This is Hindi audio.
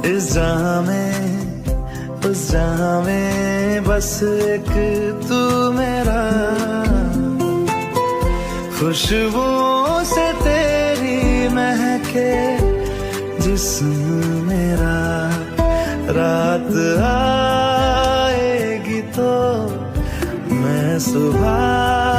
इस जहां में उस जहां में बस एक तू मेरा, खुशबुओं से तेरी महके जिस्म मेरा। रात आएगी तो मैं सुबह